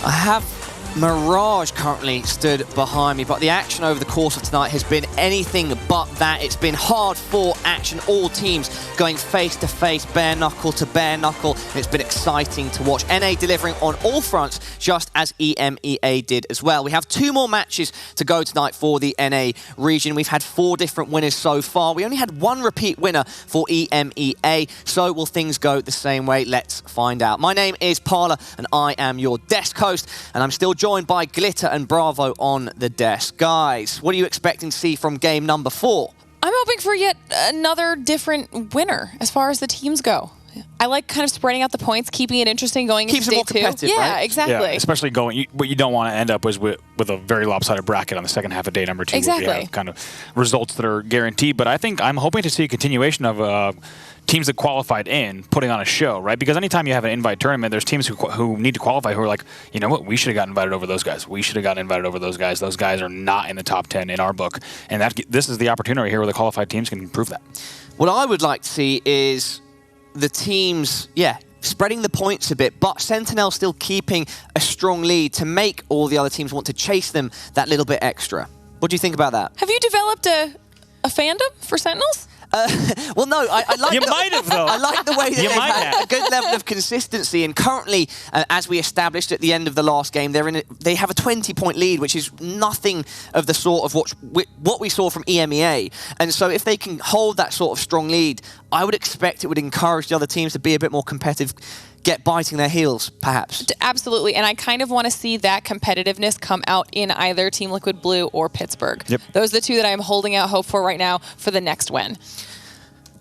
I have Mirage currently stood behind me, but the action over the course of tonight has been anything but that. It's been hard-fought action, all teams going face-to-face, bare-knuckle to bare-knuckle, and it's been exciting to watch. NA delivering on all fronts, just as EMEA did as well. We have 2 more matches to go tonight for the NA region. We've had 4 different winners so far. We only had 1 repeat winner for EMEA, so will things go the same way? Let's find out. My name is Parla, and I am your desk host, and I'm still joined by Glitter and Bravo on the desk. Guys, what are you expecting to see from game number 4? I'm hoping for yet another different winner as far as the teams go. I like kind of spreading out the points, keeping it interesting going into day 2. Competitive, yeah, right? exactly. Yeah, especially going, what you don't want to end up with a very lopsided bracket on the second half of day number 2. Exactly. Where you have kind of results that are guaranteed. But I think I'm hoping to see a continuation of teams that qualified in putting on a show, right? Because anytime you have an invite tournament, there's teams who need to qualify who are like, you know what, we should have gotten invited over those guys. We should have gotten invited over those guys. Those guys are not in the top 10 in our book. And this is the opportunity here where the qualified teams can prove that. What I would like to see is the teams, spreading the points a bit, but Sentinels still keeping a strong lead to make all the other teams want to chase them that little bit extra. What do you think about that? Have you developed a fandom for Sentinels? Well, no, I like You might have, though. I like the way that You they've might had have. a good level of consistency, and currently, as we established at the end of the last game, they have a 20-point lead, which is nothing of the sort of what we saw from EMEA. And so if they can hold that sort of strong lead, I would expect it would encourage the other teams to be a bit more competitive, get biting their heels, perhaps. Absolutely, and I kind of want to see that competitiveness come out in either Team Liquid Blue or Pittsburgh. Yep. Those are the 2 that I'm holding out hope for right now for the next win.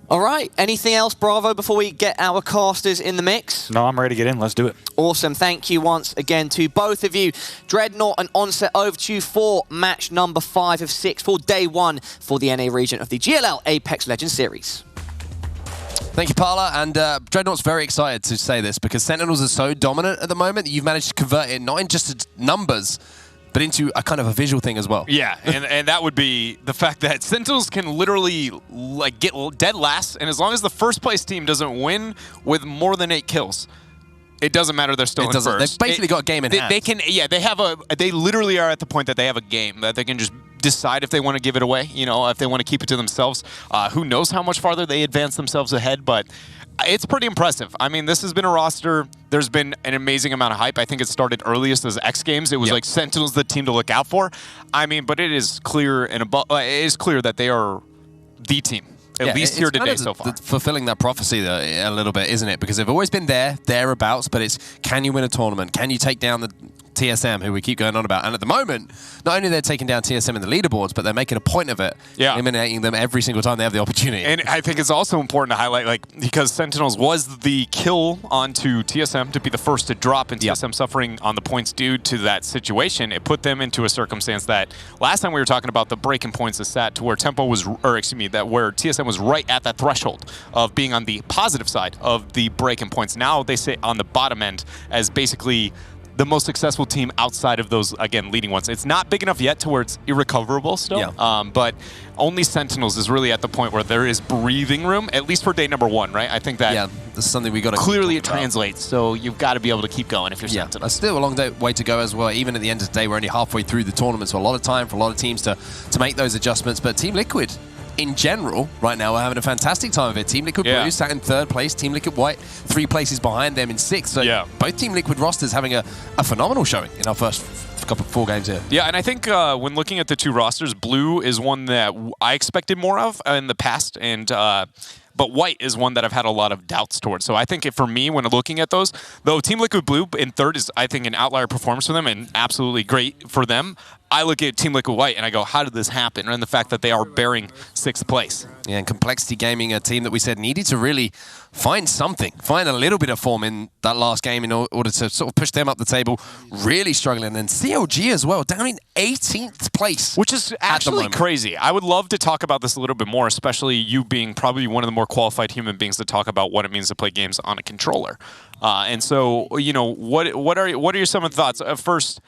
All right, anything else, Bravo, before we get our casters in the mix? No, I'm ready to get in. Let's do it. Awesome. Thank you once again to both of you. Dreadnought and Onset, over to you for match number 5 of 6 for day 1 for the NA region of the GLL Apex Legends Series. Thank you, Parla, and Dreadnought's very excited to say this because Sentinels are so dominant at the moment that you've managed to convert it not in just numbers, but into a kind of a visual thing as well. Yeah, and that would be the fact that Sentinels can literally like get dead last, and as long as the first place team doesn't win with more than 8 kills, it doesn't matter. They're still in first. They've basically got a game in hand. They can, yeah. They literally are at the point that they have a game that they can just decide if they want to give it away. You know, if they want to keep it to themselves. Who knows how much farther they advance themselves ahead, but it's pretty impressive. I mean, this has been a roster. There's been an amazing amount of hype. I think it started earliest as X Games. It was like Sentinels, the team to look out for. I mean, but it is clear it is clear that they are the team. At least here today so far. Fulfilling that prophecy a little bit, isn't it? Because they've always been thereabouts, but it's can you win a tournament? Can you take down the TSM, who we keep going on about? And at the moment, not only they're taking down TSM in the leaderboards, but they're making a point of it, eliminating them every single time they have the opportunity. And I think it's also important to highlight, like, because Sentinels was the kill onto TSM to be the first to drop, and TSM suffering on the points due to that situation, it put them into a circumstance that last time we were talking about the break in points is sat to where Tempo was, or excuse me, that where TSM was right at that threshold of being on the positive side of the break in points. Now they sit on the bottom end as basically the most successful team outside of those, again, leading ones. It's not big enough yet to where it's irrecoverable still, but only Sentinels is really at the point where there is breathing room, at least for day number 1, right? I think that this is something we got to clearly it translates, so you've got to be able to keep going if you're Sentinels. There's still a long way to go as well. Even at the end of the day, we're only halfway through the tournament, so a lot of time for a lot of teams to make those adjustments. But Team Liquid, in general, right now, we're having a fantastic time of it. Team Liquid Blue sat in 3rd place. Team Liquid White, 3 places behind them in 6th. So both Team Liquid rosters having a phenomenal showing in our first 4 games here. Yeah, and I think when looking at the 2 rosters, Blue is one that I expected more of in the past, and but White is one that I've had a lot of doubts towards. So I think for me, when looking at those, though Team Liquid Blue in 3rd is, I think, an outlier performance for them and absolutely great for them, I look at Team Liquid White and I go, how did this happen? And the fact that they are bearing 6th place. Yeah, and Complexity Gaming, a team that we said needed to really find something, find a little bit of form in that last game in order to sort of push them up the table, really struggling. And then CLG as well, down in 18th place. Which is actually crazy. I would love to talk about this a little bit more, especially you being probably one of the more qualified human beings to talk about what it means to play games on a controller. And so, you know, what are your some of the thoughts? First,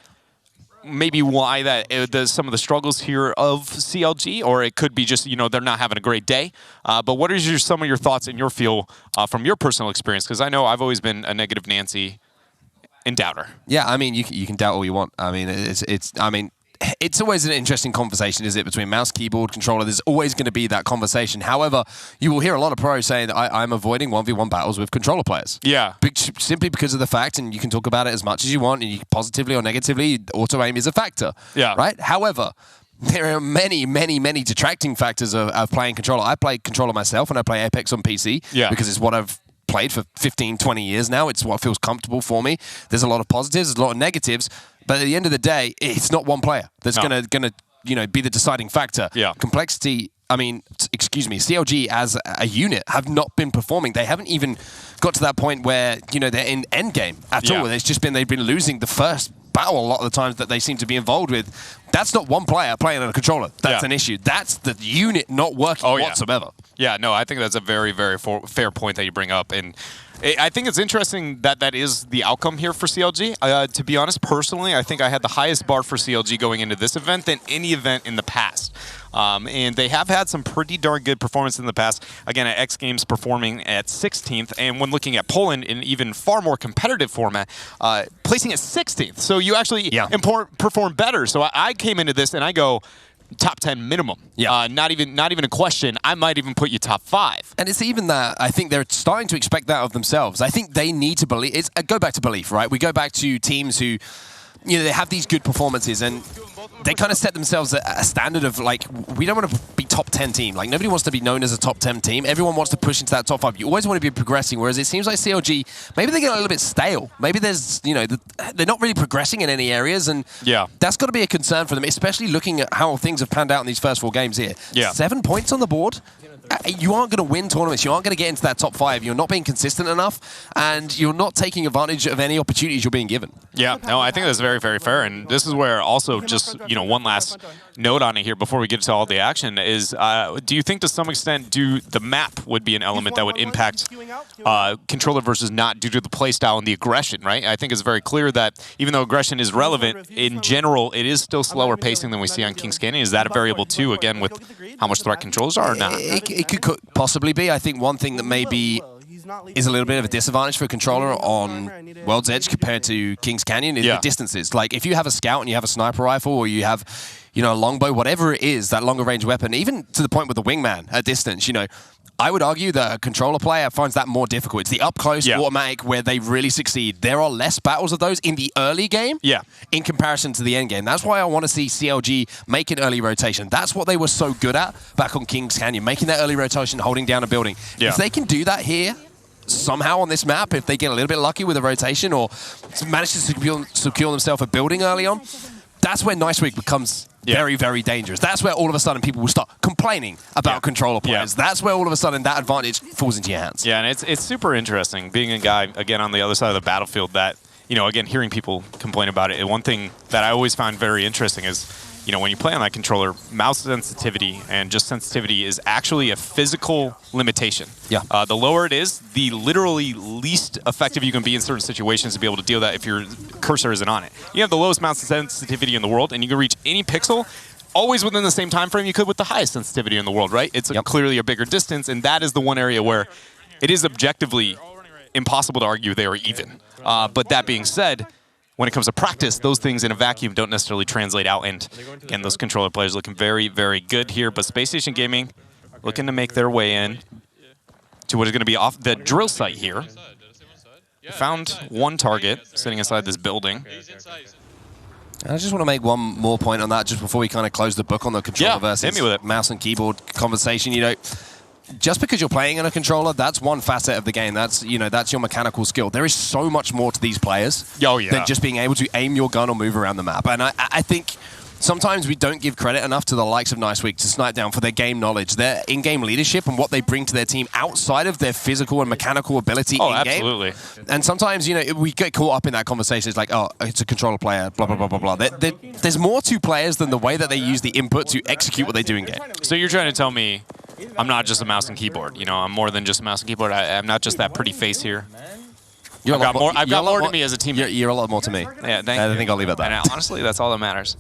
maybe why some of the struggles here of CLG, or it could be just, you know, they're not having a great day. But what is some of your thoughts and your feel from your personal experience? Because I know I've always been a negative Nancy and doubter. Yeah, I mean, you can doubt all you want. I mean, it's always an interesting conversation, is it, between mouse, keyboard, controller? There's always going to be that conversation. However, you will hear a lot of pros saying that I'm avoiding 1v1 battles with controller players. Yeah. Simply because of the fact, and you can talk about it as much as you want, and you positively or negatively, auto-aim is a factor. Yeah. Right? However, there are many, many, many detracting factors of playing controller. I play controller myself, and I play Apex on PC because it's what I've played for 15, 20 years now. It's what feels comfortable for me. There's a lot of positives, there's a lot of negatives, but at the end of the day, it's not one player that's gonna be the deciding factor. Yeah. Complexity, I mean, excuse me, CLG as a unit have not been performing. They haven't even got to that point where, they're in endgame at all. It's just they've been losing the first battle a lot of the times that they seem to be involved with. That's not one player playing on a controller. That's an issue. That's the unit not working whatsoever. Yeah, no, I think that's a very, very fair point that you bring up. And I think it's interesting that that is the outcome here for CLG. To be honest, personally, I think I had the highest bar for CLG going into this event than any event in the past. And they have had some pretty darn good performance in the past. Again, at X Games performing at 16th, and when looking at Poland in even far more competitive format, placing at 16th. So you actually perform better. So I came into this and I go, top 10 minimum. Yeah. Not even a question. I might even put you top 5. And it's even that I think they're starting to expect that of themselves. I think they need to believe. It's go back to belief, right? We go back to teams who, they have these good performances and they kind of set themselves a standard of like, we don't want to be top 10 team. Like nobody wants to be known as a top 10 team. Everyone wants to push into that top 5. You always want to be progressing. Whereas it seems like CLG, maybe they get a little bit stale. Maybe there's, they're not really progressing in any areas. And that's got to be a concern for them, especially looking at how things have panned out in these first 4 games here. 7 points on the board. You aren't going to win tournaments. You aren't going to get into that top 5. You're not being consistent enough, and you're not taking advantage of any opportunities you're being given. Yeah, no, I think that's very, very fair. And this is where also just, one last note on it here before we get to all the action is, do you think to some extent the map would be an element that would impact controller versus not due to the playstyle and the aggression, right? I think it's very clear that even though aggression is relevant, in general, it is still slower pacing than we see on King's Canyon. Is that a variable too, again, with how much threat controls are or not? It could possibly be. I think one thing that maybe is a little bit of a disadvantage for a controller on World's Edge compared to King's Canyon is the distances. Like if you have a scout and you have a sniper rifle or you have, a longbow, whatever it is, that longer range weapon, even to the point with the wingman at distance, I would argue that a controller player finds that more difficult. It's the up-close automatic where they really succeed. There are less battles of those in the early game in comparison to the end game. That's why I want to see CLG make an early rotation. That's what they were so good at back on King's Canyon, making that early rotation, holding down a building. If they can do that here, somehow on this map, if they get a little bit lucky with a rotation or manage to secure themselves a building early on, that's when Nice Week becomes very, very dangerous. That's where all of a sudden people will start complaining about controller players. That's where all of a sudden that advantage falls into your hands. Yeah, and it's super interesting being a guy, again, on the other side of the battlefield that, again, hearing people complain about it. One thing that I always found very interesting is, when you play on that controller, mouse sensitivity and just sensitivity is actually a physical limitation. Yeah. The lower it is, the literally least effective you can be in certain situations to be able to deal with that if your cursor isn't on it. You have the lowest mouse sensitivity in the world, and you can reach any pixel always within the same time frame you could with the highest sensitivity in the world, right? It's clearly a bigger distance, and that is the one area where it is objectively impossible to argue they are even. But that being said, when it comes to practice, those things in a vacuum don't necessarily translate out. And again, those controller players looking very, very good here. But Space Station Gaming looking to make their way in to what is going to be off the drill site here. Found one target sitting inside this building. And I just want to make one more point on that just before we kind of close the book on the controller versus mouse and keyboard conversation. Just because you're playing on a controller, that's one facet of the game. That's that's your mechanical skill. There is so much more to these players than just being able to aim your gun or move around the map. And I think sometimes we don't give credit enough to the likes of Nice Week to Snipe Down for their game knowledge, their in-game leadership, and what they bring to their team outside of their physical and mechanical ability in-game. Absolutely. And sometimes, we get caught up in that conversation. It's like, oh, it's a controller player, blah, blah, blah, blah, blah. There's more to players than the way that they use the input to execute what they do in-game. So you're trying to tell me I'm not just a mouse and keyboard. I'm more than just a mouse and keyboard. I'm not just that pretty face here. I've got more to me as a teammate. You're a lot more to me. Yeah, thank you. I think I'll leave it at that. And honestly, that's all that matters.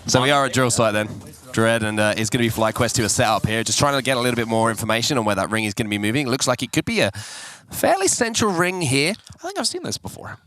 So we are at drill site then, Dread, and it's going to be FlyQuest 2 a setup here. Just trying to get a little bit more information on where that ring is going to be moving. It looks like it could be a fairly central ring here. I think I've seen this before.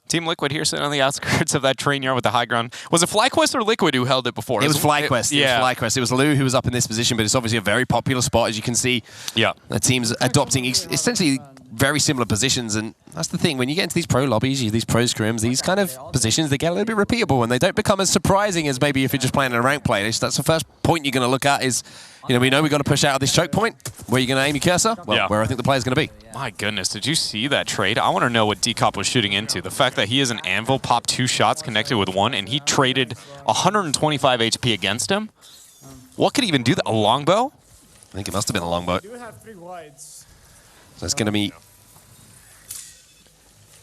Team Liquid here sitting on the outskirts of that train yard with the high ground. Was it FlyQuest or Liquid who held it before? It was FlyQuest. Yeah. It was FlyQuest. It was Lou who was up in this position, but it's obviously a very popular spot, as you can see. Yeah. The team's adopting essentially very similar positions, and that's the thing. When you get into these pro lobbies, these pro scrims, these kind of positions, they get a little bit repeatable, and they don't become as surprising as maybe if you're just playing in a ranked play. That's the first point you're going to look at is, we know we've got to push out of this choke point. Where are you going to aim your cursor? Well, where I think the player's going to be. My goodness, did you see that trade? I want to know what Decop was shooting into. The fact that he is an Anvil, popped 2 shots, connected with 1, and he traded 125 HP against him. What could even do that? A longbow? I think it must have been a longbow. So it's going to be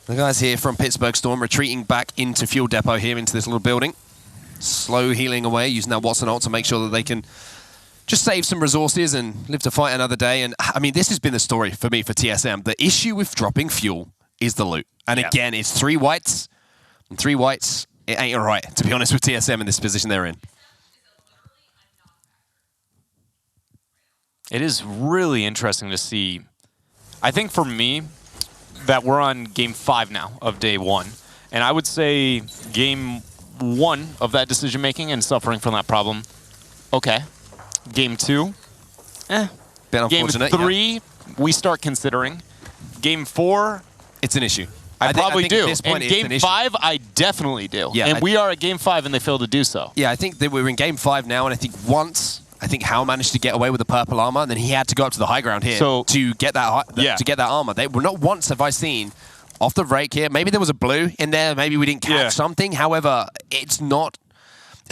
the guys here from Pittsburgh Storm retreating back into Fuel Depot here into this little building. Slow healing away, using that Watson ult to make sure that they can just save some resources and live to fight another day. And I mean, this has been the story for me for TSM. The issue with dropping fuel is the loot. And again, it's 3 whites. And 3 whites, it ain't all right, to be honest, with TSM in this position they're in. It is really interesting to see. I think for me, that we're on game 5 now of day 1. And I would say game 1 of that decision-making and suffering from that problem, okay. Game 2, Bit Game unfortunate. 3, we start considering. Game 4, it's an issue. I probably think at do. this point And it's game an issue. 5, I definitely do. Yeah, and we are at game 5 and they fail to do so. Yeah, I think that we're in game 5 now, and I think Hal managed to get away with the purple armor, and then he had to go up to the high ground here to get that armor. They were not once have I seen off the rake here. Maybe there was a blue in there. Maybe we didn't catch something. However, it's not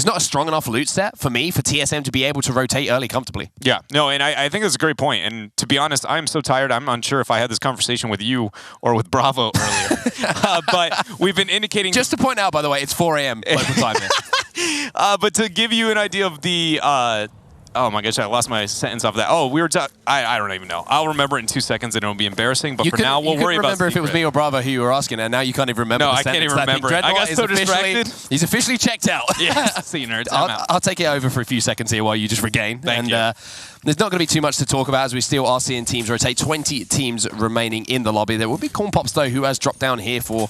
a strong enough loot set for me for TSM to be able to rotate early comfortably. Yeah, no, and I think that's a great point. And to be honest, I'm so tired. I'm unsure if I had this conversation with you or with Bravo earlier. But we've been indicating. Just to point out, by the way, it's 4 a.m. local time here. But to give you an idea of the. Oh my gosh, I lost my sentence off that. Oh, we were I don't even know. I'll remember it in 2 seconds and it'll be embarrassing, but for now, we'll worry about remember if it was me or Bravo who you were asking, and now you can't even remember No, the I can't sentence. even remember it. I got so distracted. He's officially checked out. Yeah, see you, nerds. I'll take it over for a few seconds here while you just regain. Thank you. There's not going to be too much to talk about as we still are seeing teams rotate. 20 teams remaining in the lobby. There will be Corn Pops, though, who has dropped down here for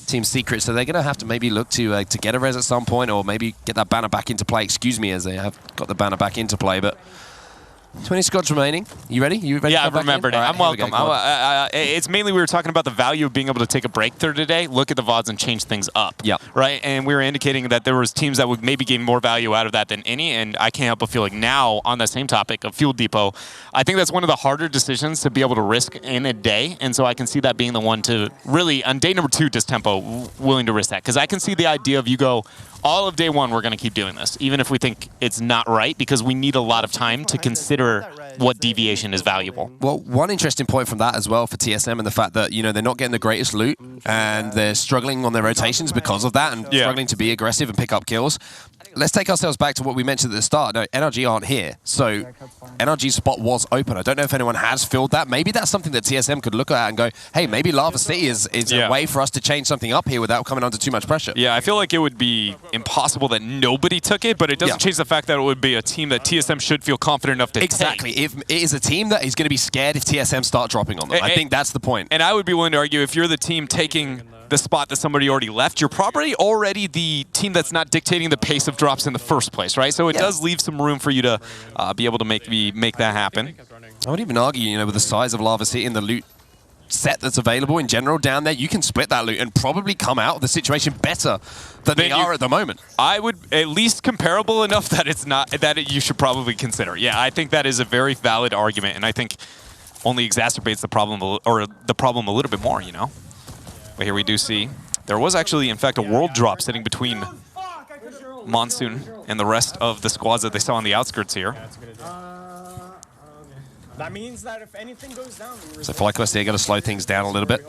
Team Secret, so they're going to have to maybe look to get a res at some point, or maybe get that banner back into play. Excuse me, as they have got the banner back into play, but 20 squads remaining. You ready? Yeah, I've remembered it. Right, I'm welcome. It's mainly we were talking about the value of being able to take a breakthrough today, look at the VODs and change things up. Yep. Right? And we were indicating that there was teams that would maybe gain more value out of that than any, and I can't help but feel like now, on that same topic of Fuel Depot, I think that's one of the harder decisions to be able to risk in a day, and so I can see that being the one to really, on day number 2, Distempo, willing to risk that. Because I can see the idea of you go, all of day 1, we're going to keep doing this, even if we think it's not right, because we need a lot of time to consider what deviation is valuable. Well, one interesting point from that as well for TSM, and the fact that, they're not getting the greatest loot, and they're struggling on their rotations because of that, and struggling to be aggressive and pick up kills. Let's take ourselves back to what we mentioned at the start. No, NRG aren't here, so NRG's spot was open. I don't know if anyone has filled that. Maybe that's something that TSM could look at and go, hey, maybe Lava City is a way for us to change something up here without coming under too much pressure. Yeah, I feel like it would be impossible that nobody took it, but it doesn't change the fact that it would be a team that TSM should feel confident enough to Exactly. take. If it is a team that is going to be scared if TSM start dropping on them. I think that's the point. And I would be willing to argue if you're the team taking the spot that somebody already left, you're probably already the team that's not dictating the pace of drops in the first place, right? So it does leave some room for you to be able to make that happen. I would even argue, with the size of Lava City and the loot set that's available in general down there, you can split that loot and probably come out of the situation better than they are at the moment. I would at least comparable enough that it's not you should probably consider. Yeah, I think that is a very valid argument, and I think only exacerbates the problem a little bit more, But here we do see there was actually, in fact, a world drop sitting between Monsoon and the rest of the squads that they saw on the outskirts here. That means that if anything goes down, so FlyQuest here got to slow things down a little bit.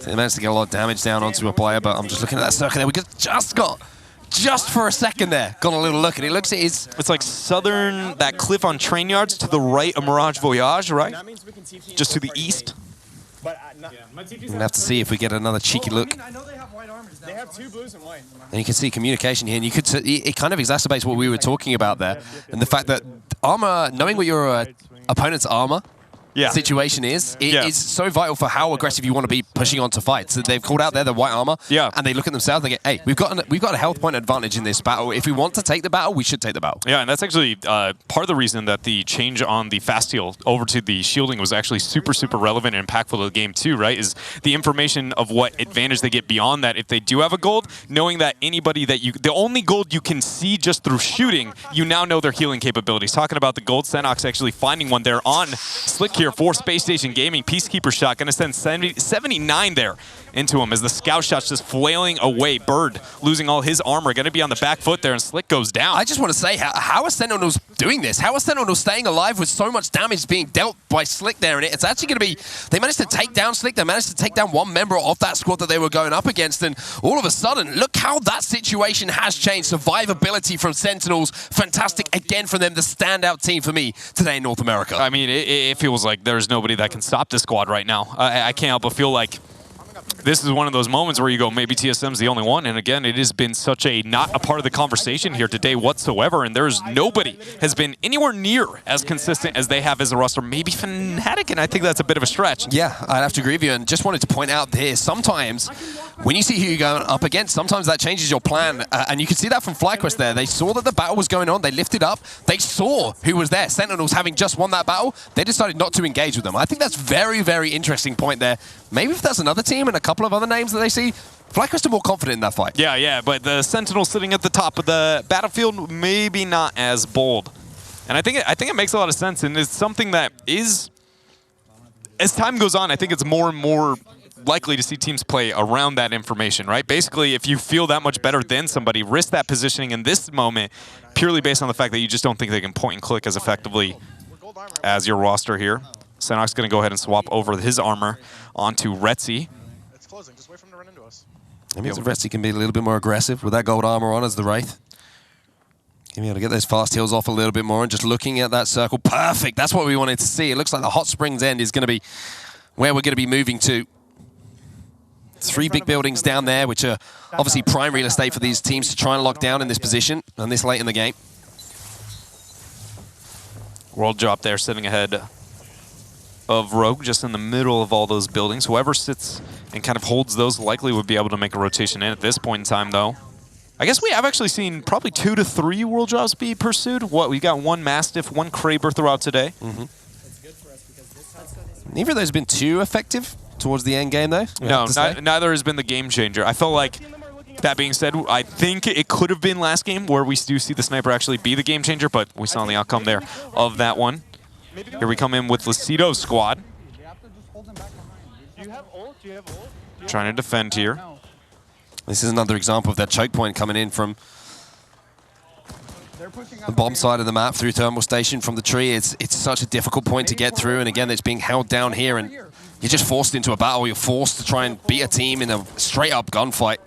They managed to get a lot of damage down onto a player, but I'm just looking at that circle there. We just for a second there, got a little look, and it looks at his... It's like southern, that cliff on train yards to the right of Mirage Voyage, right? Just to the east. We're going to have to see if we get another cheeky look. They have 2 blues and white. And you can see communication here, and it kind of exacerbates what we were talking about there, and the fact that armor, knowing what your opponent's armor situation is. It is so vital for how aggressive you want to be pushing on to fights. So they've called out there the white armor, and they look at themselves and they go, hey, we've got a health point advantage in this battle. If we want to take the battle, we should take the battle. Yeah, and that's actually part of the reason that the change on the fast heal over to the shielding was actually super, super relevant and impactful to the game too, right? Is the information of what advantage they get beyond that if they do have a gold, knowing that anybody that the only gold you can see just through shooting, you now know their healing capabilities. Talking about the gold, Sentinels actually finding one there on Slick here for Space Station Gaming. Peacekeeper shot going to send 79 there into him as the scout shot's just flailing away. Bird losing all his armor, going to be on the back foot there, and Slick goes down. I just want to say, how are Sentinels doing this? How are Sentinels staying alive with so much damage being dealt by Slick there? And it's actually going to be, they managed to take down Slick, they managed to take down one member of that squad that they were going up against, and all of a sudden, look how that situation has changed. Survivability from Sentinels, fantastic again from them, the standout team for me today in North America. I mean, it feels like there's nobody that can stop this squad right now. I can't help but feel like this is one of those moments where you go, maybe TSM's the only one. And again, it has been such a not a part of the conversation here today whatsoever. And there's nobody has been anywhere near as consistent as they have as a roster. Maybe Fnatic, and I think that's a bit of a stretch. Yeah, I'd have to agree with you. And just wanted to point out here, sometimes when you see who you're going up against, sometimes that changes your plan. And you can see that from FlyQuest there. They saw that the battle was going on. They lifted up. They saw who was there. Sentinels having just won that battle. They decided not to engage with them. I think that's very, very interesting point there. Maybe if there's another team and a couple of other names that they see, FlyQuest are more confident in that fight. Yeah, but the Sentinel sitting at the top of the battlefield, maybe not as bold. And I think it makes a lot of sense, and it's something that is, as time goes on, I think it's more and more likely to see teams play around that information, right? Basically, if you feel that much better than somebody, risk that positioning in this moment purely based on the fact that you just don't think they can point and click as effectively as your roster here. Senok's going to go ahead and swap over his armor onto Retzi. It's closing. Just wait for him to run into us. That means Retzi can be a little bit more aggressive with that gold armor on as the Wraith. Can be able to get those fast heals off a little bit more and just looking at that circle. Perfect. That's what we wanted to see. It looks like the Hot Springs end is going to be where we're going to be moving to. 3 big buildings down there, which are obviously prime real estate for these teams to try and lock down in this position and this late in the game. World drop there sitting ahead of Rogue, just in the middle of all those buildings. Whoever sits and kind of holds those likely would be able to make a rotation in at this point in time, though. I guess we have actually seen probably 2 to 3 world drops be pursued. What, we got 1 Mastiff, 1 Kraber throughout today. Neither of those have been too effective towards the end game, though. No, neither has been the game changer. I felt like, that being said, I think it could have been last game where we do see the sniper actually be the game changer, but we saw the outcome there of that one. Here we come in with Lucido's squad. Trying to defend here. This is another example of that choke point coming in from the bottom side of the map through Thermal Station from the tree. It's such a difficult point to get through, and again, it's being held down here, and you're just forced into a battle. You're forced to try and beat a team in a straight-up gunfight.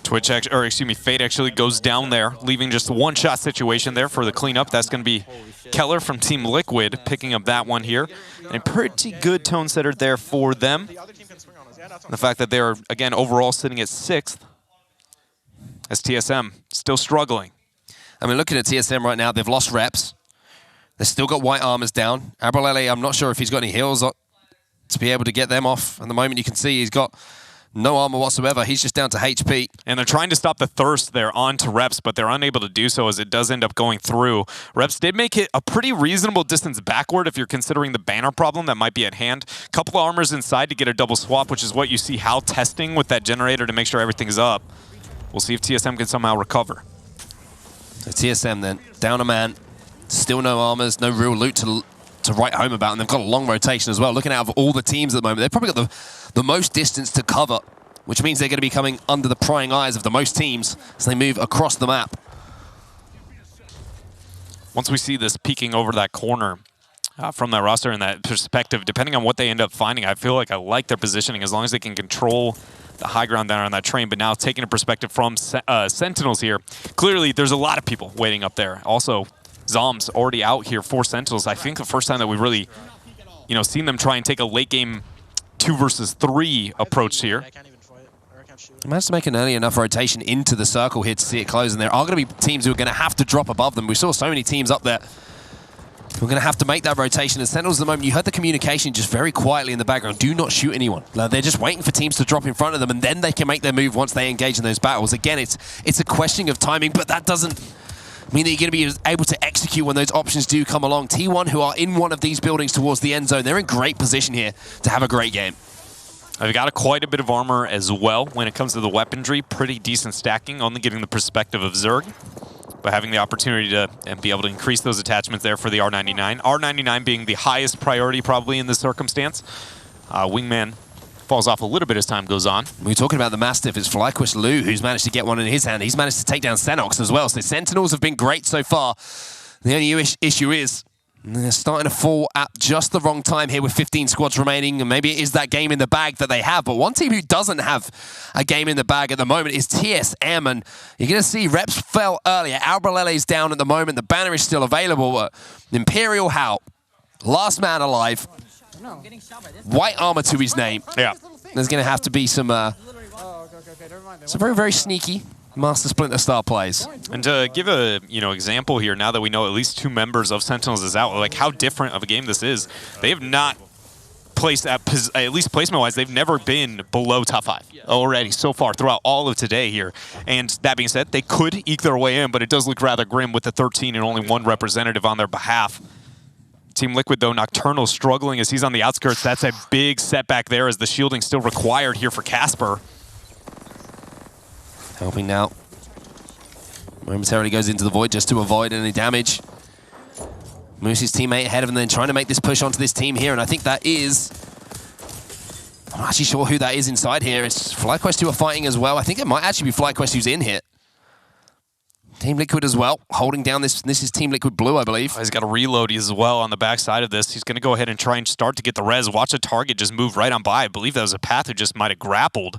Fate actually goes down there, leaving just a one-shot situation there for the cleanup. That's going to be Keller from Team Liquid picking up that one here. And a pretty good tone setter there for them. The fact that they're, again, overall sitting at 6th as TSM still struggling. I mean, looking at TSM right now, they've lost reps. They've still got white armors down. Abralele, I'm not sure if he's got any heals to be able to get them off. At the moment, you can see he's got no armor whatsoever. He's just down to HP. And they're trying to stop the thirst there onto Reps, but they're unable to do so as it does end up going through. Reps did make it a pretty reasonable distance backward if you're considering the banner problem that might be at hand. Couple of armors inside to get a double swap, which is what you see Hal testing with that generator to make sure everything's up. We'll see if TSM can somehow recover. So TSM then, down a man. Still no armors, no real loot to write home about, and they've got a long rotation as well. Looking out of all the teams at the moment, they've probably got the most distance to cover, which means they're going to be coming under the prying eyes of the most teams as they move across the map. Once we see this peeking over that corner from that roster and that perspective, depending on what they end up finding, I feel like I like their positioning as long as they can control the high ground down on that train. But now taking a perspective from Sentinels here, clearly there's a lot of people waiting up there. Also, Zom's already out here for Sentinels. I think the first time that we've really, seen them try and take a late game 2 versus 3 approach here. They managed to make an early enough rotation into the circle here to see it close, and there are going to be teams who are going to have to drop above them. We saw so many teams up there We're going to have to make that rotation. And Sentinels at the moment, you heard the communication just very quietly in the background. Do not shoot anyone. Like, they're just waiting for teams to drop in front of them, and then they can make their move once they engage in those battles. Again, it's a question of timing, but that doesn't mean that you're going to be able to execute when those options do come along. T1, who are in one of these buildings towards the end zone, they're in great position here to have a great game. I've got quite a bit of armor as well when it comes to the weaponry. Pretty decent stacking, only getting the perspective of Zerg. But having the opportunity to be able to increase those attachments there for the R99. R99 being the highest priority probably in this circumstance. Wingman falls off a little bit as time goes on. We're talking about the Mastiff. It's FlyQuest Lou who's managed to get one in his hand. He's managed to take down Xenox as well. So the Sentinels have been great so far. The only issue is they're starting to fall at just the wrong time here with 15 squads remaining, and maybe it is that game in the bag that they have. But one team who doesn't have a game in the bag at the moment is TSM, and you're going to see reps fell earlier. Albralele is down at the moment. The banner is still available, but ImperialHal, last man alive, white armor to his name. Yeah. There's going to have to be some very, very sneaky Master Splinter style plays. And to give a example here, now that we know at least 2 members of Sentinels is out, like how different of a game this is. They have not placed at least placement-wise, they've never been below top 5 already so far throughout all of today here. And that being said, they could eke their way in, but it does look rather grim with the 13 and only 1 representative on their behalf. Team Liquid, though, Nocturnal struggling as he's on the outskirts. That's a big setback there as the shielding still required here for Casper. Helping now. Momentarily goes into the void just to avoid any damage. Moose's teammate ahead of him, then trying to make this push onto this team here, and I think that is... I'm not actually sure who that is inside here. It's FlyQuest who are fighting as well. I think it might actually be FlyQuest who's in here. Team Liquid as well, holding down this. This is Team Liquid Blue, I believe. He's got a reload as well on the backside of this. He's going to go ahead and try and start to get the res. Watch a target just move right on by. I believe that was a path who just might have grappled.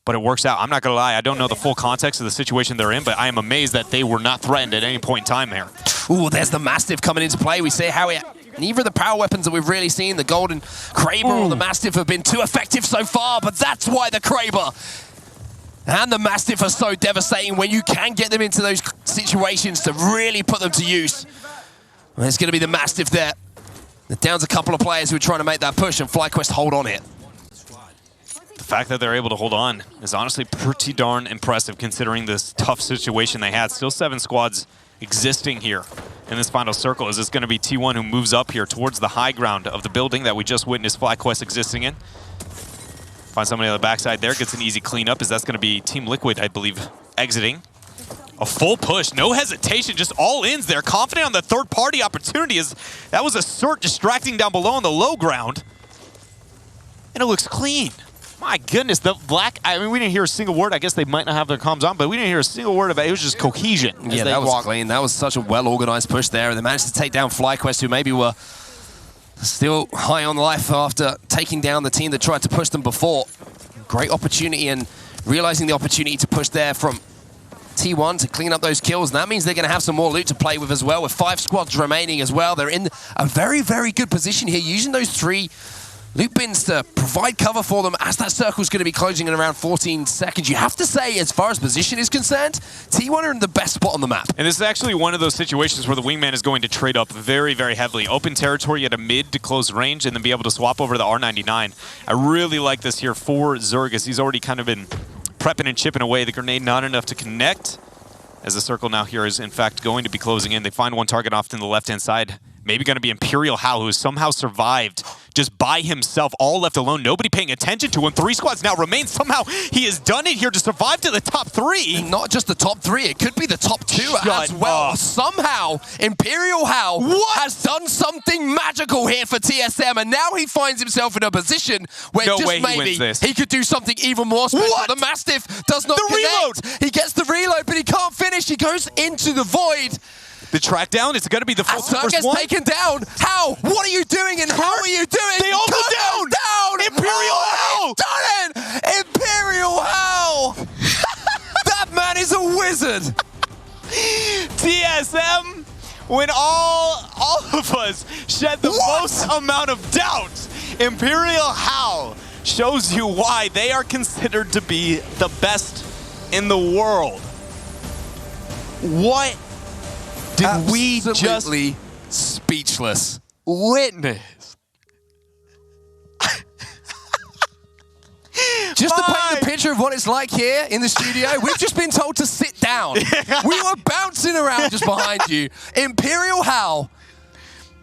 But it works out. I'm not going to lie. I don't know the full context of the situation they're in, but I am amazed that they were not threatened at any point in time there. Ooh, there's the Mastiff coming into play. We see how neither of the power weapons that we've really seen, the Golden Kraber or the Mastiff, have been too effective so far, but that's why the Kraber and the Mastiff are so devastating when you can get them into those situations to really put them to use. And it's going to be the Mastiff there. It downs a couple of players who are trying to make that push, and FlyQuest hold on it. The fact that they're able to hold on is honestly pretty darn impressive considering this tough situation they had. Still 7 squads existing here in this final circle. Is this going to be T1 who moves up here towards the high ground of the building that we just witnessed FlyQuest existing in? Find somebody on the backside there, gets an easy cleanup. Is that's going to be Team Liquid, I believe, exiting. A full push, no hesitation, just all ins there. Confident on the third-party opportunity. That was a cert distracting down below on the low ground. And it looks clean. My goodness, the black, I mean, we didn't hear a single word. I guess they might not have their comms on, but we didn't hear a single word about it. It was just cohesion. Yeah, that was clean. That was such a well-organized push there. And they managed to take down FlyQuest, who maybe were still high on life after taking down the team that tried to push them before. Great opportunity, and realizing the opportunity to push there from T1 to clean up those kills. And that means they're going to have some more loot to play with as well, with 5 squads remaining as well. They're in a very, very good position here, using those 3 loot bins to provide cover for them as that circle's going to be closing in around 14 seconds. You have to say, as far as position is concerned, T1 are in the best spot on the map. And this is actually one of those situations where the Wingman is going to trade up very, very heavily. Open territory at a mid to close range and then be able to swap over the R99. I really like this here for Zerg, as he's already kind of been prepping and chipping away. The grenade not enough to connect, as the circle now here is in fact going to be closing in. They find one target off to the left-hand side. Maybe going to be ImperialHal, who has somehow survived just by himself, all left alone, nobody paying attention to him. 3 squads now remain. Somehow he has done it here to survive to the top 3. And not just the top 3, it could be the top 2 as well. Somehow, ImperialHal has done something magical here for TSM, and now he finds himself in a position where maybe he could do something even more special. The Mastiff does not connect. He gets the reload, but he can't finish. He goes into the void. The track down, it's going to be the full gets taken down. How? What are you doing and how are you doing? They all go down! ImperialHal! Done it! ImperialHal! That man is a wizard! TSM, when all of us shed the most amount of doubt, ImperialHal shows you why they are considered to be the best in the world. What did we just speechless. Witness. Just to paint the picture of what it's like here in the studio, we've just been told to sit down. We were bouncing around just behind you. ImperialHal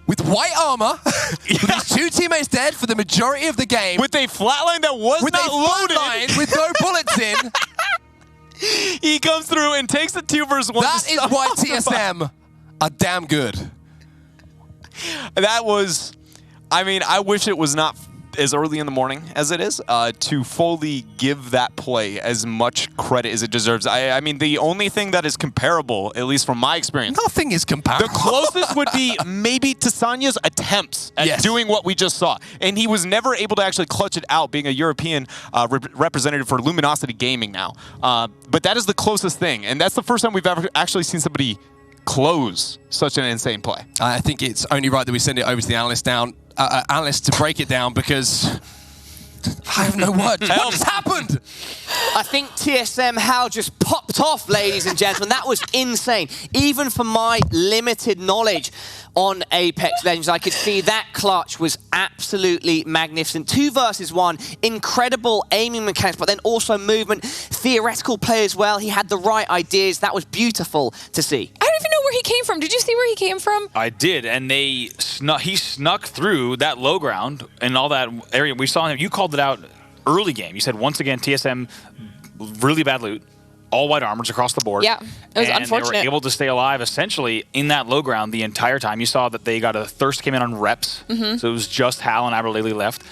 with white armor, with his 2 teammates dead for the majority of the game. With a flatline that was with not a loaded. flatline with no bullets in. He comes through and takes the 2 versus 1. That is why TSM are damn good. That was, I mean, I wish it was not as early in the morning as it is to fully give that play as much credit as it deserves. I mean, the only thing that is comparable, at least from my experience, Nothing is comparable. the closest would be maybe Tassanya's attempts at doing what we just saw. And he was never able to actually clutch it out, being a European representative for Luminosity Gaming now. But that is the closest thing. And that's the first time we've ever actually seen somebody close such an insane play. I think it's only right that we send it over to the analyst to break it down, because I have no words. What just happened? I think TSM Hal just popped off, ladies and gentlemen. That was insane. Even for my limited knowledge on Apex Legends, I could see that clutch was absolutely magnificent. 2 versus 1, incredible aiming mechanics, but then also movement, theoretical play as well. He had the right ideas. That was beautiful to see. I don't even know where he came from. Did you see where he came from? I did, and he snuck through that low ground and all that area. We saw him. You called it out early game. You said, once again, TSM, really bad loot, all white armors across the board. Yeah, it was unfortunate. They were able to stay alive essentially in that low ground the entire time. You saw that they got a Thirst came in on reps, so it was just Hal and Aberlele left.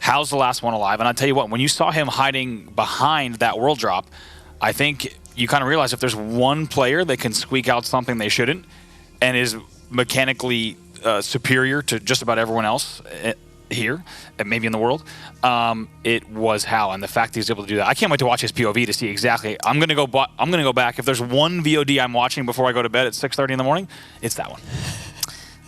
Hal's the last one alive, and I'll tell you what, when you saw him hiding behind that world drop, I think you kind of realize if there's one player that can squeak out something they shouldn't and is mechanically superior to just about everyone else here, and maybe in the world, it was Hal, and the fact that he's able to do that. I can't wait to watch his POV to see exactly. I'm gonna go back. If there's one VOD I'm watching before I go to bed at 6:30 in the morning, it's that one.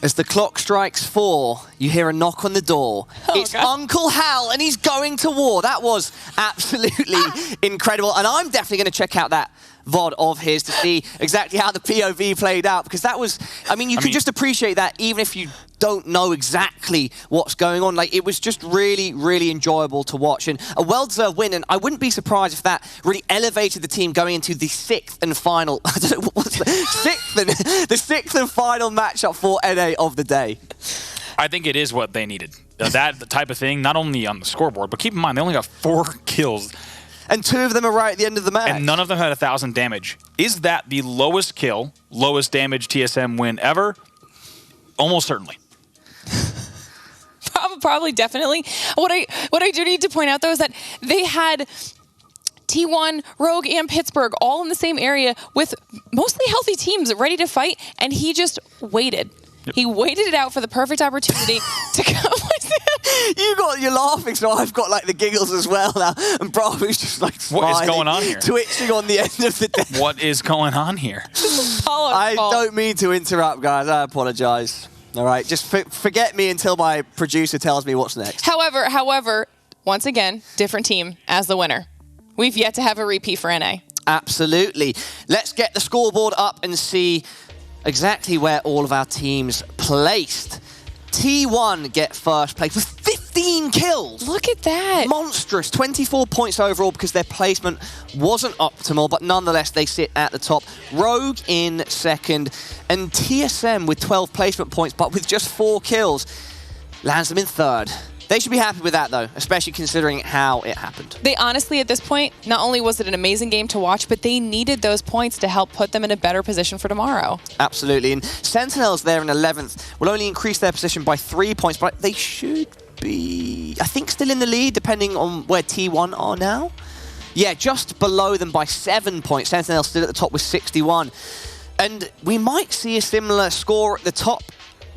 As the clock strikes 4, you hear a knock on the door. It's God. Uncle Hal, and he's going to war. That was absolutely incredible. And I'm definitely going to check out that VOD of his to see exactly how the POV played out, because that was, I mean, you can just appreciate that even if you don't know exactly what's going on. Like, it was just really, really enjoyable to watch, and a well-deserved win, and I wouldn't be surprised if that really elevated the team going into the 6th and final, I don't know, what's the 6th and final matchup for NA of the day. I think it is what they needed. That type of thing, not only on the scoreboard, but keep in mind, they only got 4 kills. And 2 of them are right at the end of the match. And none of them had 1,000 damage. Is that the lowest kill, lowest damage TSM win ever? Almost certainly. Probably, definitely. What I do need to point out, though, is that they had T1, Rogue, and Pittsburgh all in the same area with mostly healthy teams ready to fight, and he just waited. Yep. He waited it out for the perfect opportunity to come with it. You're laughing, so I've got like the giggles as well now. And Bravo's just like smiling, what is going on here? Twitching on the end of the day. What is going on here? I don't mean to interrupt, guys. I apologize. All right, just forget me until my producer tells me what's next. However, once again, different team as the winner. We've yet to have a repeat for NA. Absolutely. Let's get the scoreboard up and see exactly where all of our teams placed. T1 get first place with 15 kills. Look at that. Monstrous. 24 points overall because their placement wasn't optimal, but nonetheless, they sit at the top. Rogue in second, and TSM with 12 placement points, but with just 4 kills, lands them in third. They should be happy with that, though, especially considering how it happened. They honestly, at this point, not only was it an amazing game to watch, but they needed those points to help put them in a better position for tomorrow. Absolutely. And Sentinels there in 11th will only increase their position by 3 points, but they should be, I think, still in the lead, depending on where T1 are now. Yeah, just below them by 7 points. Sentinels still at the top with 61. And we might see a similar score at the top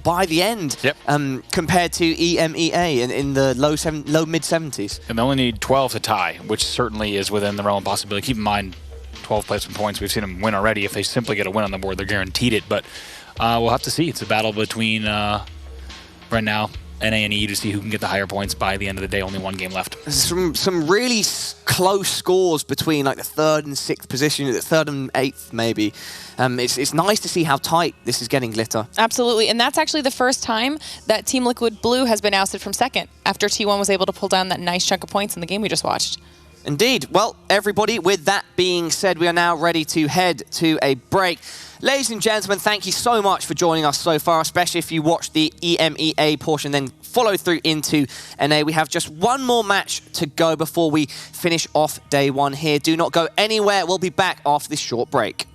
by the end, compared to EMEA in the low mid-70s. And they only need 12 to tie, which certainly is within the realm of possibility. Keep in mind, 12 placement points, we've seen them win already. If they simply get a win on the board, they're guaranteed it. But we'll have to see. It's a battle between, right now, NA and EU to see who can get the higher points by the end of the day. Only 1 game left. Some really close scores between like the 3rd and 6th position, the 3rd and 8th maybe. It's nice to see how tight this is getting, Glitter. Absolutely, and that's actually the first time that Team Liquid Blue has been ousted from 2nd after T1 was able to pull down that nice chunk of points in the game we just watched. Indeed. Well, everybody, with that being said, we are now ready to head to a break. Ladies and gentlemen, thank you so much for joining us so far, especially if you watched the EMEA portion, then follow through into NA. We have just one more match to go before we finish off day 1 here. Do not go anywhere. We'll be back after this short break.